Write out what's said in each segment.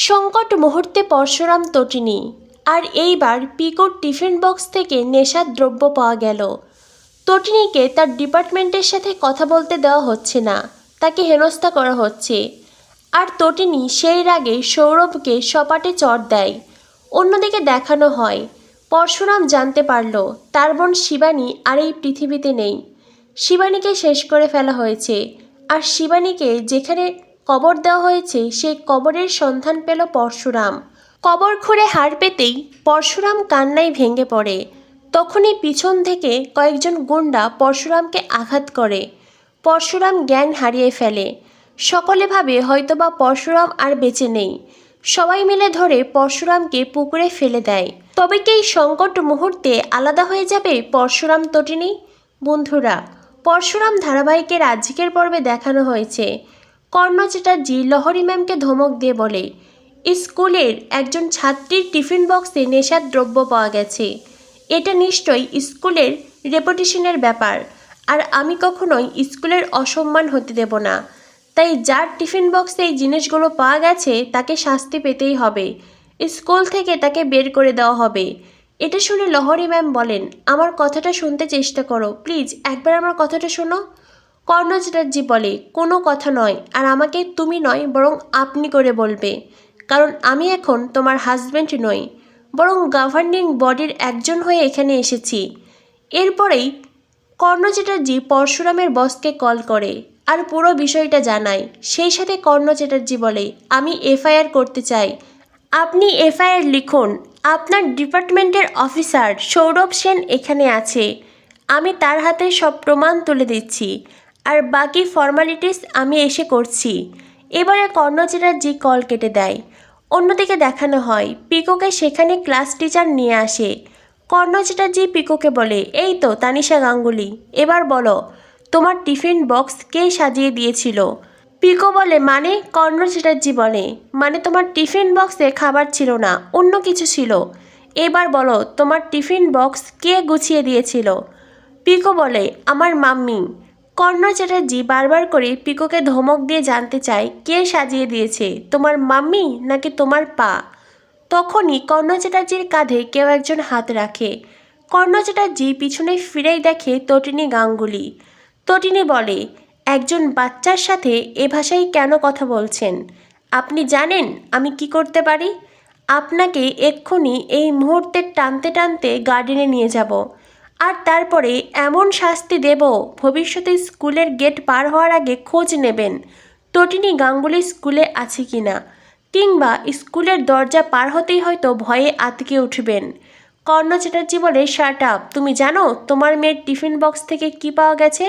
সংকট মুহূর্তে পরশুরাম তটিনী। আর এইবার পিকোর টিফিন বক্স থেকে নেশার দ্রব্য পাওয়া গেল। তটিনীকে তার ডিপার্টমেন্টের সাথে কথা বলতে দেওয়া হচ্ছে না, তাকে হেনস্থা করা হচ্ছে। আর তটিনী সেই রাগে সৌরভকে সপাটে চড় দেয়। অন্যদিকে দেখানো হয় পরশুরাম জানতে পারল তার বোন শিবানী আর এই পৃথিবীতে নেই। শিবানীকে শেষ করে ফেলা হয়েছে। আর শিবানীকে যেখানে কবর দেওয়া হয়েছে সেই কবরের সন্ধান পেল পরশুরাম। কবর খুঁড়ে হার পেতেই পরশুরাম কান্নায় ভেঙে পড়ে। তখনই পিছন থেকে কয়েকজন গুন্ডা পরশুরামকে আঘাত করে। পরশুরাম জ্ঞান হারিয়ে ফেলে। সকলে ভাবে হয়তোবা পরশুরাম আর বেঁচে নেই। সবাই মিলে ধরে পরশুরামকে পুকুরে ফেলে দেয়। তবে কি এই সংকট মুহূর্তে আলাদা হয়ে যাবে পরশুরাম তটিনী? বন্ধুরা, পরশুরাম ধারাবাহিকের আজকের পর্বে দেখানো হয়েছে কর্ণ চ্যাটার্জি লহরী ম্যামকে ধমক দিয়ে বলে, স্কুলের একজন ছাত্রীর টিফিন বক্সে নেশার দ্রব্য পাওয়া গেছে। এটা নিশ্চয়ই স্কুলের রেপুটেশনের ব্যাপার, আর আমি কখনোই স্কুলের অসম্মান হতে দেব না। তাই যার টিফিন বক্সে এই জিনিসগুলো পাওয়া গেছে তাকে শাস্তি পেতেই হবে। স্কুল থেকে তাকে বের করে দেওয়া হবে। এটা শুনে লহরী ম্যাম বলেন, আমার কথাটা শুনতে চেষ্টা করো প্লিজ, একবার আমার কথাটা শোনো। কর্ণ চ্যাটার্জি বলে, কোনো কথা নয়, আর আমাকে তুমি নয় বরং আপনি করে বলবে, কারণ আমি এখন তোমার হাজব্যান্ড নই, বরং গভর্নিং বডির একজন হয়ে এখানে এসেছি। এরপরেই কর্ণ চ্যাটার্জি পরশুরামের বসকে কল করে আর পুরো বিষয়টা জানায়। সেই সাথে কর্ণ চ্যাটার্জি বলে, আমি এফআইআর করতে চাই। আপনি এফআইআর লিখুন। আপনার ডিপার্টমেন্টের অফিসার সৌরভ সেন এখানে আছে। আমি তার হাতে সব প্রমাণ তুলে দিচ্ছি, আর বাকি ফর্মালিটিস আমি এসে করছি। এবারে কর্ণ চ্যাটার্জি কল কেটে দেয়। অন্যদিকে দেখানো হয় পিকোকে সেখানে ক্লাস টিচার নিয়ে আসে। কর্ণ চ্যাটার্জি পিকোকে বলে, এই তো তানিশা গাঙ্গুলি, এবার বলো তোমার টিফিন বক্স কে সাজিয়ে দিয়েছিল? পিকো বলে, মানে? কর্ণ চ্যাটার্জি বলে, মানে তোমার টিফিন বক্সে খাবার ছিল না, অন্য কিছু ছিল। এবার বলো তোমার টিফিন বক্স কে গুছিয়ে দিয়েছিল? পিকো বলে, আমার মাম্মি। কর্ণ চ্যাটার্জি বারবার করে পিকোকে ধমক দিয়ে জানতে চায় কে সাজিয়ে দিয়েছে, তোমার মাম্মি নাকি তোমার পা? তখনই কর্ণ চ্যাটার্জির কাঁধে কেউ একজন হাত রাখে। কর্ণ চ্যাটার্জি পিছনে ফিরেই দেখে তটিনী গাঙ্গুলি। তটিনী বলে, একজন বাচ্চার সাথে এ ভাষায় কেন কথা বলছেন? আপনি জানেন আমি কি করতে পারি? আপনাকে এক্ষুনি এই মুহূর্তে টানতে টানতে গার্ডেনে নিয়ে যাব, আর তারপরে এমন শাস্তি দেব ভবিষ্যতে স্কুলের গেট পার হওয়ার আগে খোঁজ নেবেন তটিনী গাঙ্গুলি স্কুলে আছে কিনা, কিংবা স্কুলের দরজা পার হতেই হয়তো ভয়ে আতকে উঠবেন। কর্ণ চ্যাটার্জি বলে, শাট আপ। তুমি জানো তোমার মেয়ের টিফিন বক্স থেকে কি পাওয়া গেছে?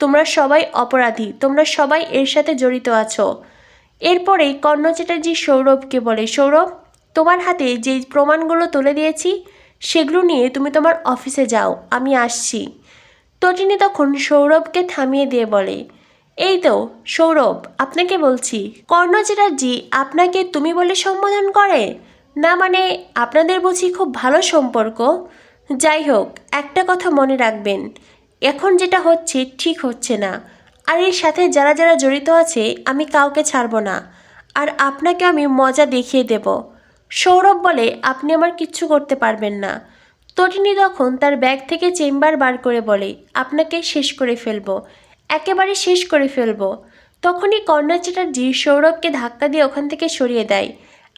তোমরা সবাই অপরাধী, তোমরা সবাই এর সাথে জড়িত আছো। এরপরেই কর্ণ চ্যাটার্জি সৌরভকে বলে, সৌরভ, তোমার হাতে যে প্রমাণগুলো তুলে দিয়েছি সেগুলো নিয়ে তুমি তোমার অফিসে যাও, আমি আসছি। তটিনী তখন সৌরভকে থামিয়ে দিয়ে বলে, এই তো সৌরভ, আপনাকে বলছি। কর্ণ চ্যাটার্জি আপনাকে তুমি বলে সম্বোধন করে? না মানে আপনাদের বুঝি খুব ভালো সম্পর্ক? যাই হোক, একটা কথা মনে রাখবেন, এখন যেটা হচ্ছে ঠিক হচ্ছে না, আর এর সাথে যারা যারা জড়িত আছে আমি কাউকে ছাড়ব না, আর আপনাকে আমি মজা দেখিয়ে দেব। সৌরভ বলে, আপনি আমার কিচ্ছু করতে পারবেন না। তটিনী তখন তার ব্যাগ থেকে চেম্বার বার করে বলে, আপনাকে শেষ করে ফেলবো, একেবারে শেষ করে ফেলবো। তখনই কর্ণ চ্যাটার্জি সৌরভকে ধাক্কা দিয়ে ওখান থেকে সরিয়ে দেয়,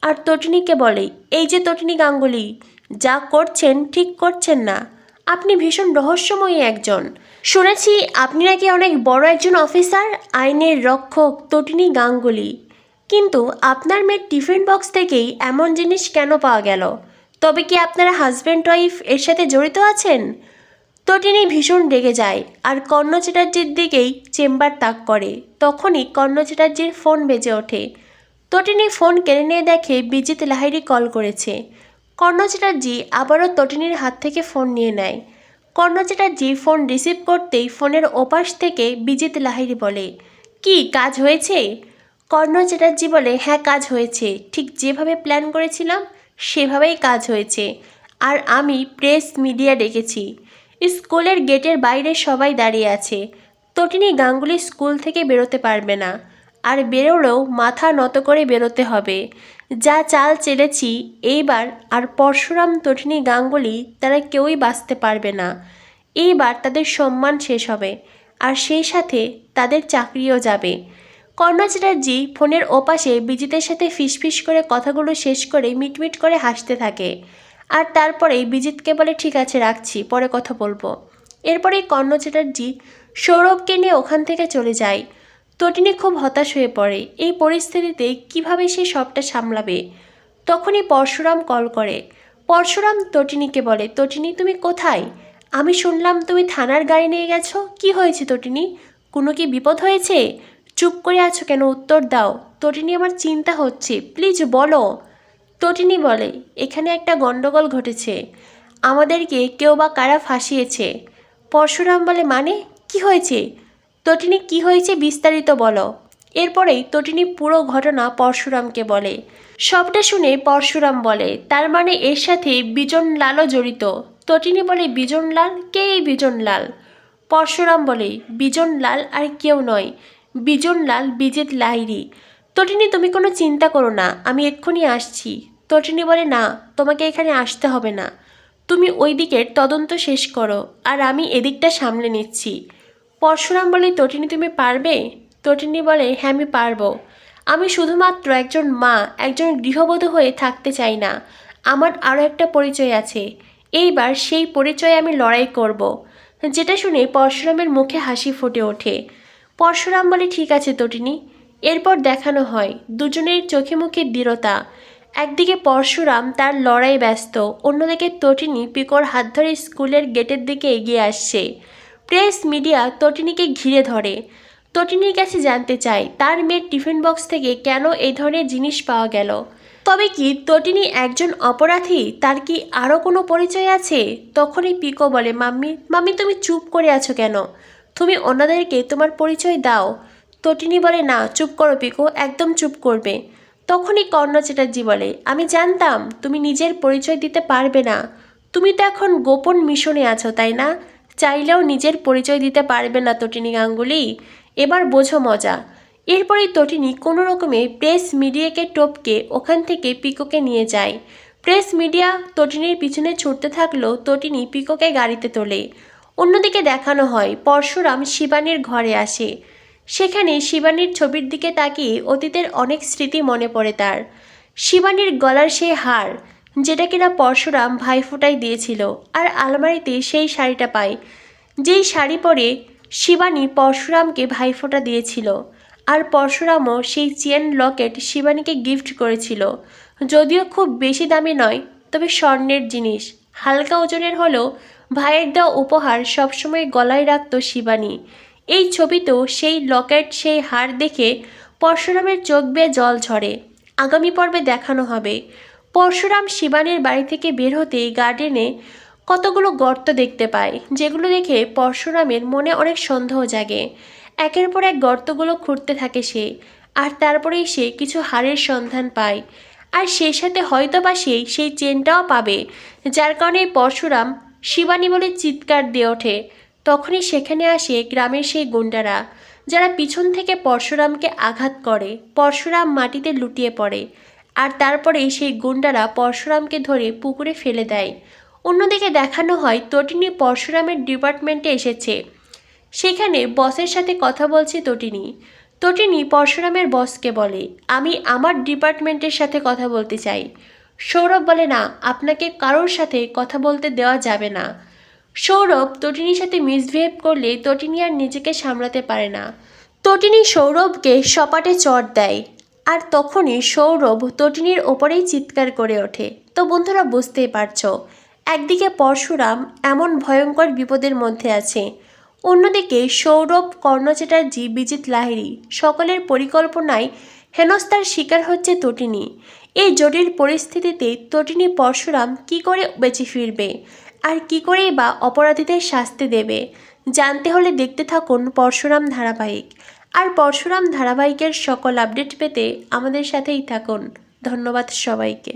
আর তটিনীকে বলে, এই যে তটিনী গাঙ্গুলি, যা করছেন ঠিক করছেন না। আপনি ভীষণ রহস্যময়ী একজন। শুনেছি আপনি নাকি অনেক বড় একজন অফিসার, আইনের রক্ষক তটিনী গাঙ্গুলি। কিন্তু আপনার মেয়ের টিফিন বক্স থেকেই এমন জিনিস কেন পাওয়া গেল? তবে কি আপনারা হাজব্যান্ড ওয়াইফ এর সাথে জড়িত আছেন? তটিনী ভীষণ রেগে যায় আর কর্ণ চ্যাটার্জির দিকেই চেম্বার তাক করে। তখনই কর্ণ চ্যাটার্জির ফোন বেজে ওঠে। তটিনী ফোন কেড়ে নিয়ে দেখে বিজিত লাহিড়ী কল করেছে। কর্ণ চ্যাটার্জি আবারও তটিনীর হাত থেকে ফোন নিয়ে নেয়। কর্ণ চ্যাটার্জি ফোন রিসিভ করতেই ফোনের ওপাশ থেকে বিজিত লাহিড়ী বলে, কি কাজ হয়েছে? কর্ণ চ্যাটার্জি বলে, হ্যাঁ কাজ হয়েছে, ঠিক যেভাবে প্ল্যান করেছিলাম সেভাবেই কাজ হয়েছে, আর আমি প্রেস মিডিয়া ডেকেছি। স্কুলের গেটের বাইরে সবাই দাঁড়িয়ে আছে। তটিনী গাঙ্গুলি স্কুল থেকে বেরোতে পারবে না, আর বেরোলেও মাথা নত করে বেরোতে হবে। যা চাল চেলেছি এইবার আর পরশুরাম, তটিনী, গাঙ্গুলি তারা কেউই বাঁচতে পারবে না। এইবার তাদের সম্মান শেষ হবে, আর সেই সাথে তাদের চাকরিও যাবে। কর্ণা চ্যাটার্জি ফোনের ওপাশে বিজিতের সাথে ফিসফিস করে কথাগুলো শেষ করে মিটমিট করে হাসতে থাকে। আর তারপরেই বিজিতকে বলে, ঠিক আছে রাখছি, পরে কথা বলবো। এরপরেই কর্ণা চ্যাটার্জি সৌরভকে নিয়ে ওখান থেকে চলে যায়। তটিনী খুব হতাশ হয়ে পড়ে। এই পরিস্থিতিতে কিভাবে সে সবটা সামলাবে। তখনই পরশুরাম কল করে। পরশুরাম তটিনীকে বলে, তটিনী তুমি কোথায়? আমি শুনলাম তুমি থানার গাড়ি নিয়ে গেছো। কি হয়েছে তটিনী? কোনো কি বিপদ হয়েছে? চুপ করে আছো কেন? উত্তর দাও। তটিনী, আমার চিন্তা হচ্ছে, প্লিজ বলো। তটিনী বলে, এখানে একটা গণ্ডগোল ঘটেছে, আমাদেরকে কেউ বা কারা ফাঁসিয়েছে। পরশুরাম বলে, মানে কি হয়েছে? তটিনী, কি হয়েছে বিস্তারিত বলো। এরপরেই তটিনী পুরো ঘটনা পরশুরামকে বলে। সবটা শুনে পরশুরাম বলে, তার মানে এর সাথে বিজনলালও জড়িত। তটিনী বলে, বিজনলাল? কে এই বিজনলাল? পরশুরাম বলে, বিজনলাল আর কেউ নয়, বিজনলাল বিজিত লাহিড়ী। তটিনী, তুমি কোনো চিন্তা করো না, আমি এক্ষুনি আসছি। তটিনী বলে, না, তোমাকে এখানে আসতে হবে না, তুমি ওই দিকের তদন্ত শেষ করো, আর আমি এদিকটা সামলে নিচ্ছি। পরশুরাম বলে, তটিনী তুমি পারবে? তটিনী বলে, হ্যাঁ আমি পারবো। আমি শুধুমাত্র একজন মা, একজন গৃহবধূ হয়ে থাকতে চাই না। আমার আরও একটা পরিচয় আছে, এইবার সেই পরিচয়ে আমি লড়াই করব। যেটা শুনে পরশুরামের মুখে হাসি ফুটে ওঠে। পরশুরাম বলে, ঠিক আছে তটিনী। এরপর দেখানো হয় দুজনের চোখে মুখে দৃঢ়তা। একদিকে পরশুরাম তার লড়াই ব্যস্ত, অন্যদিকে তটিনী পিকোর হাত ধরে স্কুলের গেটের দিকে এগিয়ে আসছে। প্রেস মিডিয়া তটিনীকে ঘিরে ধরে। তটিনীর কাছে জানতে চায় তার মেয়ের টিফিন বক্স থেকে কেন এই ধরনের জিনিস পাওয়া গেল। তবে কি তটিনী একজন অপরাধী? তার কি আরও কোনো পরিচয় আছে? তখনই পিকো বলে, মাম্মি মাম্মি তুমি চুপ করে আছো কেন? তুমি অন্যদেরকে তোমার পরিচয় দাও। তটিনী বলে, না, চুপ করো পিকো, একদম চুপ করবে। তখনই কর্ণা চ্যাটার্জি বলে, আমি জানতাম তুমি নিজের পরিচয় দিতে পারবে না। তুমি তো এখন গোপন মিশনে আছো, তাই না? চাইলেও নিজের পরিচয় দিতে পারবে না তটিনী গাঙ্গুলি। এবার বোঝো মজা। এরপরেই তটিনী কোনো রকমে প্রেস মিডিয়াকে টপকে ওখান থেকে পিকোকে নিয়ে যায়। প্রেস মিডিয়া তটিনীর পিছনে ছুটতে থাকলেও তটিনী পিকোকে গাড়িতে তোলে। অন্যদিকে দেখানো হয় পরশুরাম শিবানীর ঘরে আসে। সেখানে শিবানীর ছবির দিকে তাকিয়ে অতীতের অনেক স্মৃতি মনে পড়ে তার। শিবানীর গলার সেই হার, যেটা কিনা পরশুরাম ভাইফোঁটায় দিয়েছিল, আর আলমারিতে সেই শাড়িটা পায় যেই শাড়ি পরে শিবানী পরশুরামকে ভাইফোঁটা দিয়েছিল। আর পরশুরামও সেই চেন লকেট শিবানীকে গিফট করেছিল, যদিও খুব বেশি দামি নয়, তবে স্বর্ণের জিনিস। হালকা ওজনের হলেও ভাইয়ের দেওয়া উপহার সবসময় গলায় রাখত শিবানী। এই ছবিতেও সেই লকেট, সেই হার দেখে পরশুরামের চোখ বেয়ে জল ঝরে। আগামী পর্বে দেখানো হবে পরশুরাম শিবানীর বাড়ি থেকে বের হতেই গার্ডেনে কতগুলো গর্ত দেখতে পায়, যেগুলো দেখে পরশুরামের মনে অনেক সন্দেহ জাগে। একের পর এক গর্তগুলো খুঁড়তে থাকে সে, আর তারপরেই সে কিছু হাড়ের সন্ধান পায়। আর সেই সাথে হয়তো বা সেই চেনটাও পাবে, যার কারণে পরশুরাম শিবানী বলে চিৎকার দিয়ে ওঠে। তখনই সেখানে আসে গ্রামের সেই গুন্ডারা, যারা পিছন থেকে পরশুরামকে আঘাত করে। পরশুরাম মাটিতে লুটিয়ে পড়ে, আর তারপরেই সেই গুন্ডারা পরশুরামকে ধরে পুকুরে ফেলে দেয়। অন্যদিকে দেখানো হয় তটিনী পরশুরামের ডিপার্টমেন্টে এসেছে। সেখানে বসের সাথে কথা বলছে তটিনী। তটিনী পরশুরামের বসকে বলে, আমি আমার ডিপার্টমেন্টের সাথে কথা বলতে চাই। সৌরভ বলে, না, আপনাকে কারোর সাথে কথা বলতে দেওয়া যাবে না। সৌরভ তটিনীর সাথে মিসবিহেভ করলে তটিনী আর নিজেকে সামলাতে পারে না। তটিনী সৌরভকে সপাটে চড় দেয়, আর তখনই সৌরভ তটিনীর ওপরেই চিৎকার করে ওঠে। তো বন্ধুরা, বুঝতেই পারছো, একদিকে পরশুরাম এমন ভয়ঙ্কর বিপদের মধ্যে আছে, অন্যদিকে সৌরভ, কর্ণা চ্যাটার্জি, বিজিত লাহিড়ী সকলের পরিকল্পনায় হেনস্থার শিকার হচ্ছে তটিনী। এই জটিল পরিস্থিতিতে তটিনী পরশুরাম কি করে বেঁচে ফিরবে, আর কি করেই বা অপরাধীদের শাস্তি দেবে, জানতে হলে দেখতে থাকুন পরশুরাম ধারাবাহিক। আর পরশুরাম ধারাবাহিকের সকল আপডেট পেতে আমাদের সাথেই থাকুন। ধন্যবাদ সবাইকে।